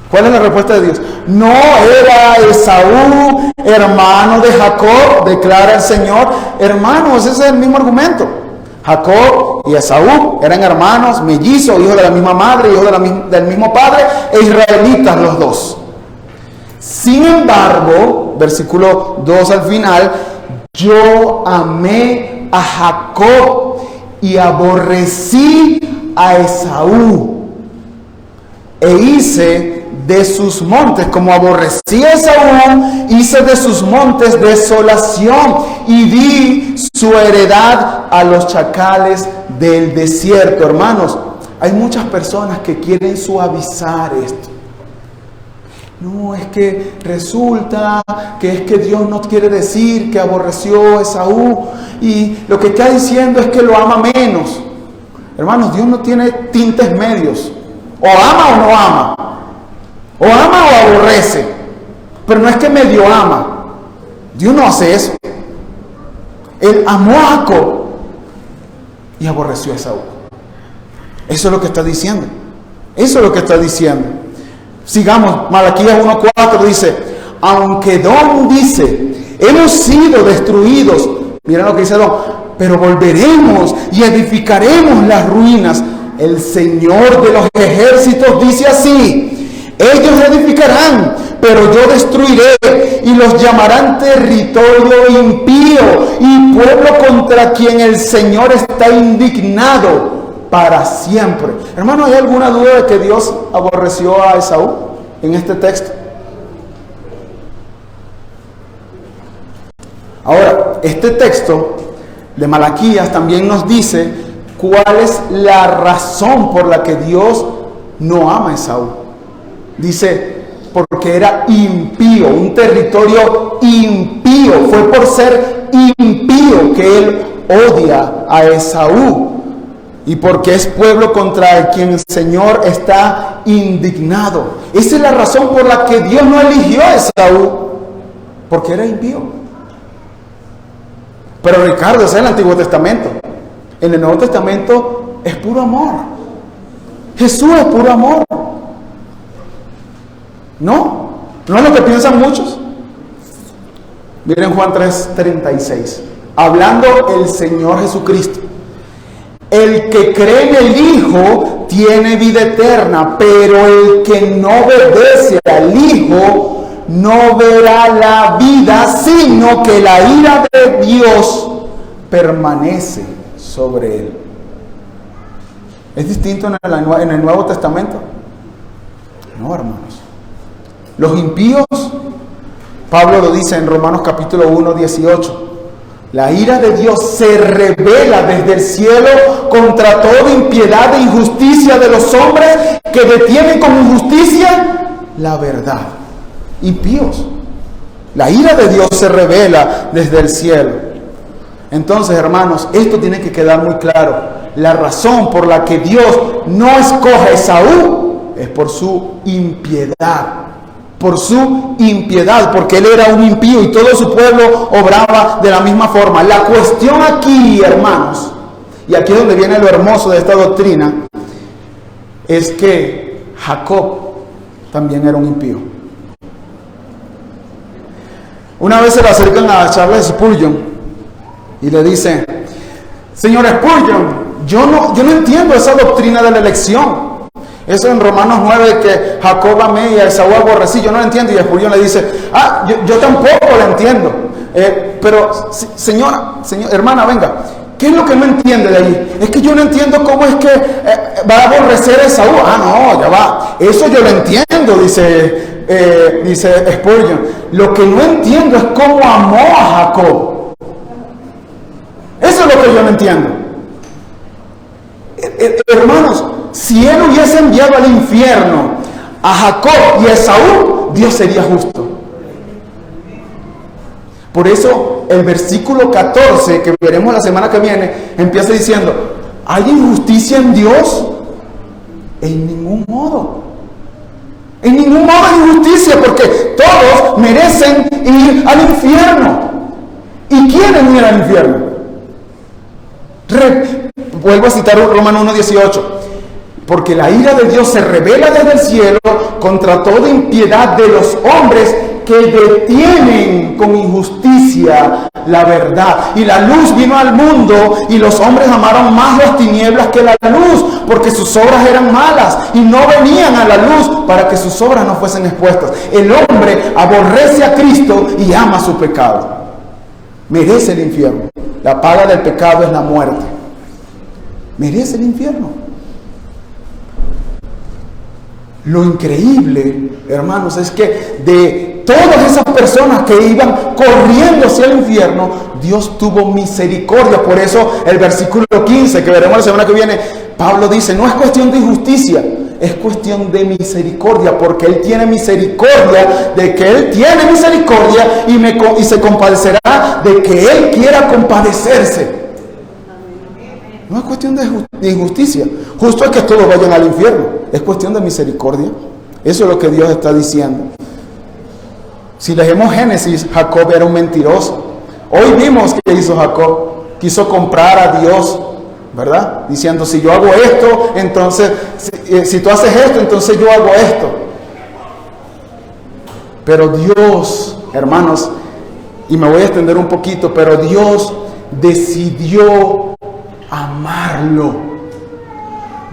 ¿Cuál es la respuesta de Dios? No era Esaú hermano de Jacob, declara el Señor. Hermanos, ese es el mismo argumento. Jacob y Esaú eran hermanos, mellizos, hijos de la misma madre, hijos del mismo padre, e israelitas los dos. Sin embargo, versículo 2 al final, yo amé a Jacob y aborrecí a Esaú, e hice de sus montes, como aborrecí a Esaú, hice de sus montes desolación y di su heredad a los chacales del desierto. Hermanos, hay muchas personas que quieren suavizar esto. No, es que resulta que es que Dios no quiere decir que aborreció a Esaú y lo que está diciendo es que lo ama menos. Hermanos, Dios no tiene tintes medios. O ama o no ama. O ama o aborrece. Pero no es que medio ama. Dios no hace eso. Él amó a Jacob y aborreció a Esaú. Eso es lo que está diciendo. Eso es lo que está diciendo. Sigamos, Malaquías 1:4 dice, aunque Edom dice, hemos sido destruidos, miren lo que dice Edom, pero volveremos y edificaremos las ruinas. El Señor de los ejércitos dice así, ellos edificarán, pero yo destruiré y los llamarán territorio impío y pueblo contra quien el Señor está indignado para siempre. Hermano, ¿hay alguna duda de que Dios aborreció a Esaú en este texto? Ahora, este texto de Malaquías también nos dice cuál es la razón por la que Dios no ama a Esaú. Dice, porque era impío, un territorio impío. Fue por ser impío que él odia a Esaú. Y porque es pueblo contra el quien el Señor está indignado. Esa es la razón por la que Dios no eligió a Esaú. Porque era impío. Pero Ricardo, ese es el Antiguo Testamento. En el Nuevo Testamento es puro amor. Jesús es puro amor. ¿No? ¿No es lo que piensan muchos? Miren Juan 3:36. Hablando el Señor Jesucristo. El que cree en el Hijo tiene vida eterna, pero el que no obedece al Hijo no verá la vida, sino que la ira de Dios permanece sobre él. ¿Es distinto en el Nuevo Testamento? No, hermanos. Los impíos, Pablo lo dice en Romanos capítulo 1:18. La ira de Dios se revela desde el cielo contra toda impiedad e injusticia de los hombres que detienen con injusticia la verdad. Impíos. La ira de Dios se revela desde el cielo. Entonces, hermanos, esto tiene que quedar muy claro. La razón por la que Dios no escoge a Esaú es por su impiedad. Por su impiedad, porque él era un impío y todo su pueblo obraba de la misma forma. La cuestión aquí, hermanos, y aquí es donde viene lo hermoso de esta doctrina, es que Jacob también era un impío. Una vez se le acercan a Charles Spurgeon y le dicen, señor Spurgeon, yo no entiendo esa doctrina de la elección. Eso en Romanos 9, que Jacob amé y a Esaú aborrecí, yo no lo entiendo. Y Spurgeon le dice, yo tampoco lo entiendo. Pero, señora, hermana, venga, ¿qué es lo que no entiende de ahí? Es que yo no entiendo cómo es que va a aborrecer a Esaú. No, ya va. Eso yo lo entiendo, dice Spurgeon. Lo que no entiendo es cómo amó a Jacob. Eso es lo que yo no entiendo. Hermanos, si él hubiese enviado al infierno a Jacob y a Esaú, Dios sería justo. Por eso el versículo 14, que veremos la semana que viene, empieza diciendo, ¿hay injusticia en Dios? En ningún modo. En ningún modo hay injusticia, porque todos merecen ir al infierno. ¿Y quieren ir al infierno? Vuelvo a citar Romanos 1:18. Porque la ira de Dios se revela desde el cielo contra toda impiedad de los hombres que detienen con injusticia la verdad. Y la luz vino al mundo y los hombres amaron más las tinieblas que la luz, porque sus obras eran malas y no venían a la luz para que sus obras no fuesen expuestas. El hombre aborrece a Cristo y ama su pecado. Merece el infierno. La paga del pecado es la muerte. Merece el infierno. Lo increíble, hermanos, es que de todas esas personas que iban corriendo hacia el infierno, Dios tuvo misericordia. Por eso el versículo 15, que veremos la semana que viene, Pablo dice, no es cuestión de injusticia, es cuestión de misericordia, porque Él tiene misericordia de que Él tiene misericordia y se compadecerá de que Él quiera compadecerse. No es cuestión de injusticia. Justo es que todos vayan al infierno. Es cuestión de misericordia. Eso es lo que Dios está diciendo. Si leemos Génesis, Jacob era un mentiroso. Hoy vimos que hizo Jacob. Quiso comprar a Dios, ¿verdad? Diciendo, si yo hago esto, entonces, si tú haces esto, entonces yo hago esto. Pero Dios, hermanos, y me voy a extender un poquito, pero Dios decidió amarlo.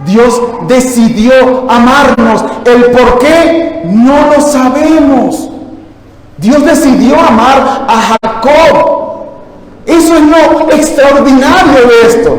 Dios decidió amarnos. El por qué no lo sabemos. Dios decidió amar a Jacob. Eso es lo extraordinario de esto.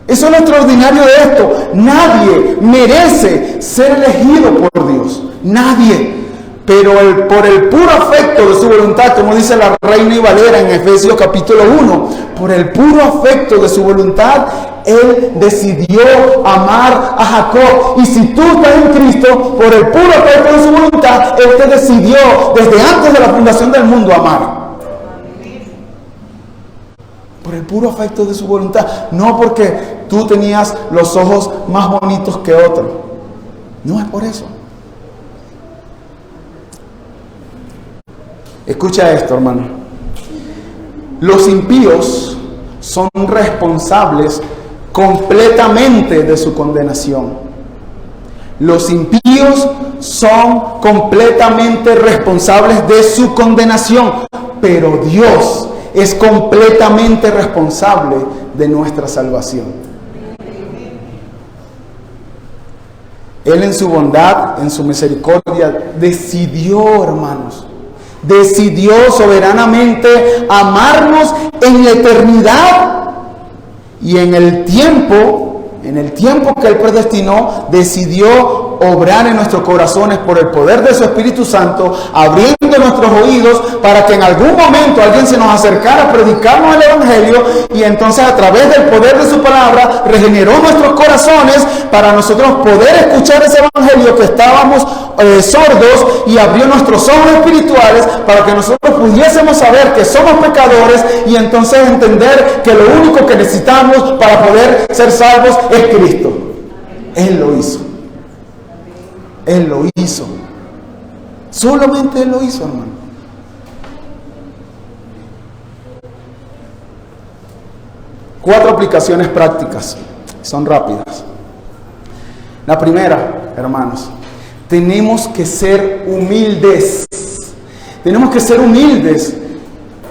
Eso es lo extraordinario de esto. Nadie merece ser elegido por Dios. Nadie. Pero por el puro afecto de su voluntad, como dice la Reina y Valera en Efesios capítulo 1, por el puro afecto de su voluntad, Él decidió amar a Jacob. Y si tú estás en Cristo, por el puro afecto de su voluntad, Él te decidió desde antes de la fundación del mundo amar. Por el puro afecto de su voluntad. No porque tú tenías los ojos más bonitos que otro. No es por eso. Escucha esto, hermano. Los impíos son responsables completamente de su condenación. Los impíos son completamente responsables de su condenación, pero Dios es completamente responsable de nuestra salvación. Él en su bondad, en su misericordia, decidió, hermanos, decidió soberanamente amarnos en la eternidad y en el tiempo que Él predestinó, decidió obrar en nuestros corazones por el poder de su Espíritu Santo, abriendo nuestros oídos para que en algún momento alguien se nos acercara a predicarnos el Evangelio, y entonces a través del poder de su palabra regeneró nuestros corazones para nosotros poder escuchar ese Evangelio que estábamos sordos, y abrió nuestros ojos espirituales para que nosotros pudiésemos saber que somos pecadores y entonces entender que lo único que necesitamos para poder ser salvos es Cristo. Él lo hizo. Él lo hizo. Solamente Él lo hizo, hermano. Cuatro aplicaciones prácticas. Son rápidas. La primera, hermanos, tenemos que ser humildes. Tenemos que ser humildes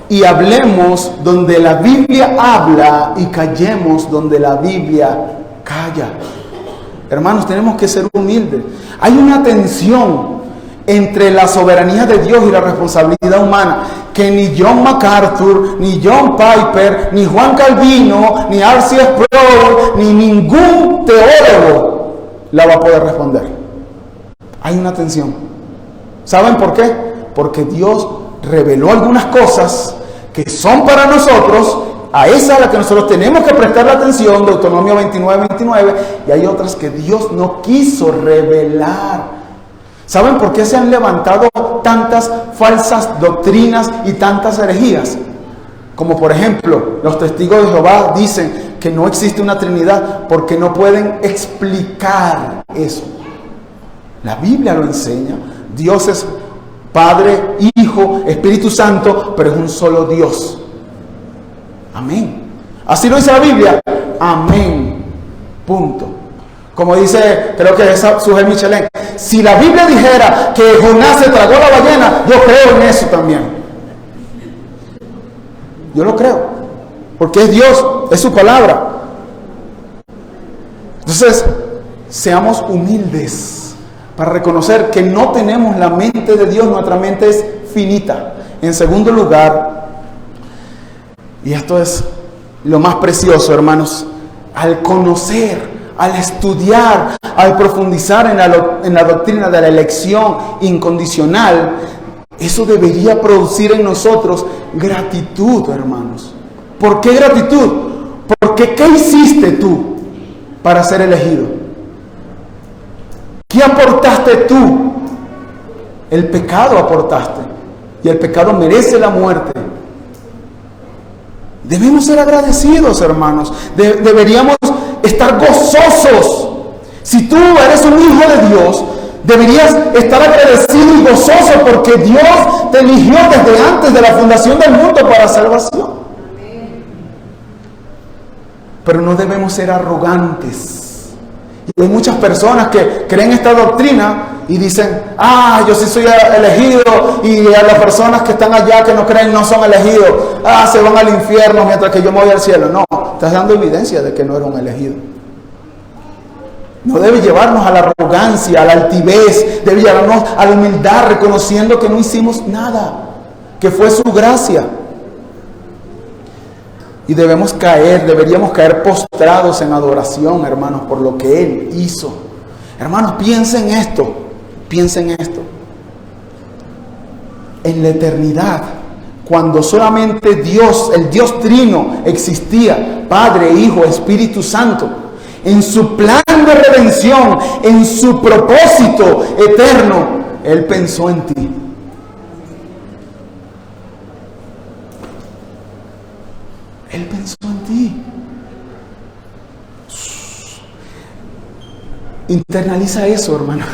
y hablemos donde la Biblia habla y callemos donde la Biblia calla. Hermanos, tenemos que ser humildes. Hay una tensión entre la soberanía de Dios y la responsabilidad humana que ni John MacArthur, ni John Piper, ni Juan Calvino, ni R.C. Sproul, ni ningún teólogo la va a poder responder. Hay una tensión. ¿Saben por qué? Porque Dios reveló algunas cosas que son para nosotros. A esa a la que nosotros tenemos que prestar la atención, Deuteronomio 29, y hay otras que Dios no quiso revelar. ¿Saben por qué se han levantado tantas falsas doctrinas y tantas herejías? Como por ejemplo, los testigos de Jehová dicen que no existe una Trinidad porque no pueden explicar eso. La Biblia lo enseña. Dios es Padre, Hijo, Espíritu Santo, pero es un solo Dios. Amén. Así lo dice la Biblia. Amén. Punto. Como dice, creo que es Sujel Michelén, si la Biblia dijera que Jonás se tragó la ballena, yo creo en eso también. Yo lo creo. Porque es Dios, es su palabra. Entonces, seamos humildes para reconocer que no tenemos la mente de Dios, nuestra mente es finita. En segundo lugar, y esto es lo más precioso, hermanos, al conocer, al estudiar, al profundizar en la doctrina de la elección incondicional, eso debería producir en nosotros gratitud, hermanos. ¿Por qué gratitud? Porque ¿qué hiciste tú para ser elegido? ¿Qué aportaste tú? El pecado aportaste. Y el pecado merece la muerte. Debemos ser agradecidos, hermanos. Deberíamos estar gozosos. Si tú eres un hijo de Dios, deberías estar agradecido y gozoso porque Dios te eligió desde antes de la fundación del mundo para salvación. Pero no debemos ser arrogantes. Y hay muchas personas que creen esta doctrina y dicen, yo sí soy elegido, y a las personas que están allá que no creen no son elegidos, se van al infierno mientras que yo me voy al cielo. No, estás dando evidencia de que no eres un elegido. No debe llevarnos a la arrogancia, a la altivez, debe llevarnos a la humildad, reconociendo que no hicimos nada, que fue su gracia. Y deberíamos caer postrados en adoración, hermanos, por lo que Él hizo. Hermanos, piensen esto. En la eternidad, cuando solamente Dios, el Dios Trino, existía, Padre, Hijo, Espíritu Santo, en su plan de redención, en su propósito eterno, Él pensó en ti. Él pensó en ti. Internaliza eso, hermano.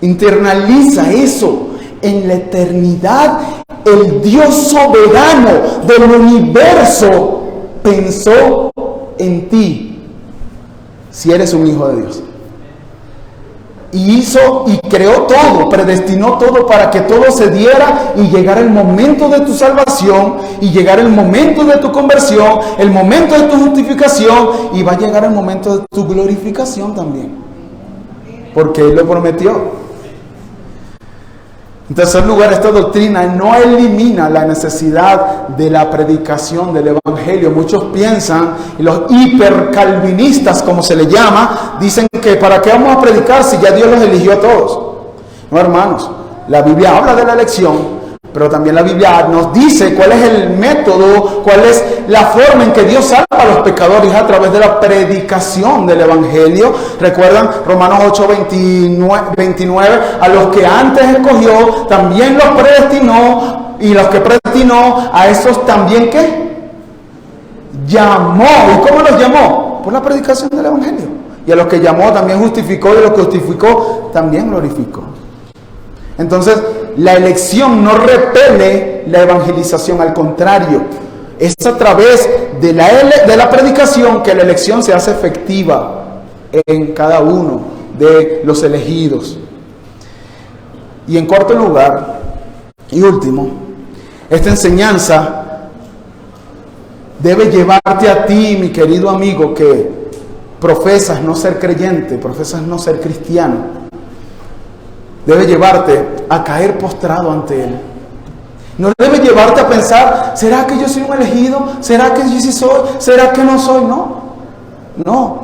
Internaliza eso. En la eternidad, el Dios soberano del universo pensó en ti. Si eres un hijo de Dios. Y hizo y creó todo, predestinó todo para que todo se diera y llegara el momento de tu salvación y llegara el momento de tu conversión, el momento de tu justificación y va a llegar el momento de tu glorificación también. Porque Él lo prometió. En tercer lugar, esta doctrina no elimina la necesidad de la predicación del Evangelio. Muchos piensan, y los hipercalvinistas, como se le llama, dicen que ¿para qué vamos a predicar si ya Dios los eligió a todos? No, hermanos, la Biblia habla de la elección, pero también la Biblia nos dice cuál es el método, cuál es la forma en que Dios salva a los pecadores a través de la predicación del Evangelio. ¿Recuerdan? Romanos 8, 29, a los que antes escogió, también los predestinó, y los que predestinó, a esos también, ¿qué? Llamó. ¿Y cómo los llamó? Por la predicación del Evangelio. Y a los que llamó también justificó, y a los que justificó también glorificó. Entonces, la elección no repele la evangelización, al contrario, es a través de la predicación que la elección se hace efectiva en cada uno de los elegidos. Y en cuarto lugar, y último, esta enseñanza debe llevarte a ti, mi querido amigo, que profesas no ser creyente, profesas no ser cristiano. Debe llevarte a caer postrado ante Él. No debe llevarte a pensar, ¿será que yo soy un elegido? ¿Será que yo sí soy? ¿Será que no soy? No.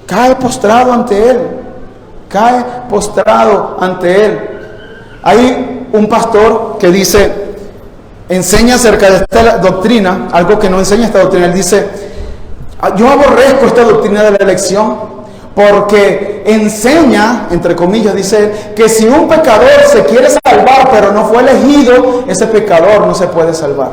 Cae postrado ante Él. Cae postrado ante Él. Hay un pastor que dice, enseña acerca de esta doctrina, algo que no enseña esta doctrina. Él dice, yo aborrezco esta doctrina de la elección, porque enseña, entre comillas, dice que si un pecador se quiere salvar pero no fue elegido, ese pecador no se puede salvar.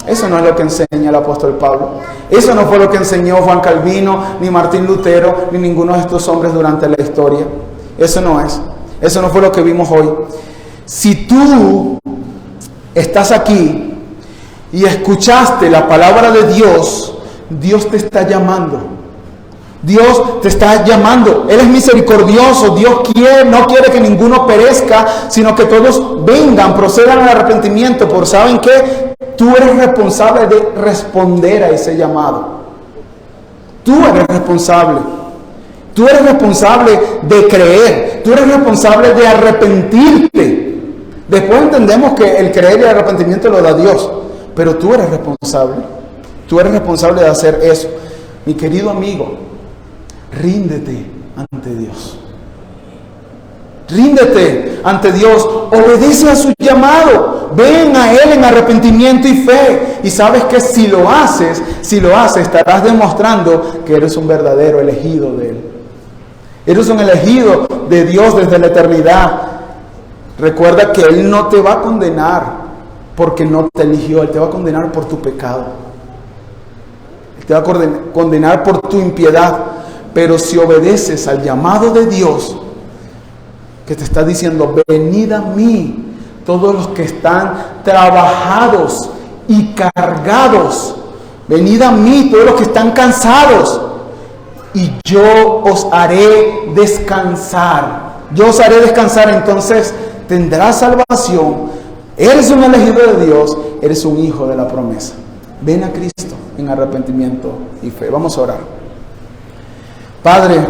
Eso no es lo que enseña el apóstol Pablo. Eso no fue lo que enseñó Juan Calvino, ni Martín Lutero, ni ninguno de estos hombres durante la historia. Eso no es. Eso no fue lo que vimos hoy. Si tú estás aquí y escuchaste la palabra de Dios, Dios te está llamando. Dios te está llamando. Él es misericordioso. Dios no quiere que ninguno perezca, sino que todos vengan, procedan al arrepentimiento. Por ¿saben qué? Tú eres responsable de responder a ese llamado. Tú eres responsable. Tú eres responsable de creer. Tú eres responsable de arrepentirte. Después entendemos que el creer y el arrepentimiento lo da Dios. Pero tú eres responsable. Tú eres responsable de hacer eso. Mi querido amigo, ríndete ante Dios. Ríndete ante Dios. Obedece a su llamado. Ven a Él en arrepentimiento y fe. Y sabes que si lo haces, estarás demostrando que eres un verdadero elegido de Él. Eres un elegido de Dios desde la eternidad. Recuerda que Él no te va a condenar porque no te eligió. Él te va a condenar por tu pecado. Él te va a condenar por tu impiedad. Pero si obedeces al llamado de Dios, que te está diciendo, venid a mí, todos los que están trabajados y cargados, venid a mí, todos los que están cansados, y yo os haré descansar. Yo os haré descansar, entonces tendrás salvación. Eres un elegido de Dios, eres un hijo de la promesa. Ven a Cristo en arrepentimiento y fe. Vamos a orar. Padre,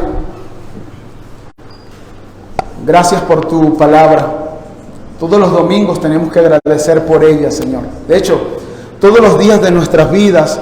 gracias por tu palabra. Todos los domingos tenemos que agradecer por ella, Señor. De hecho, todos los días de nuestras vidas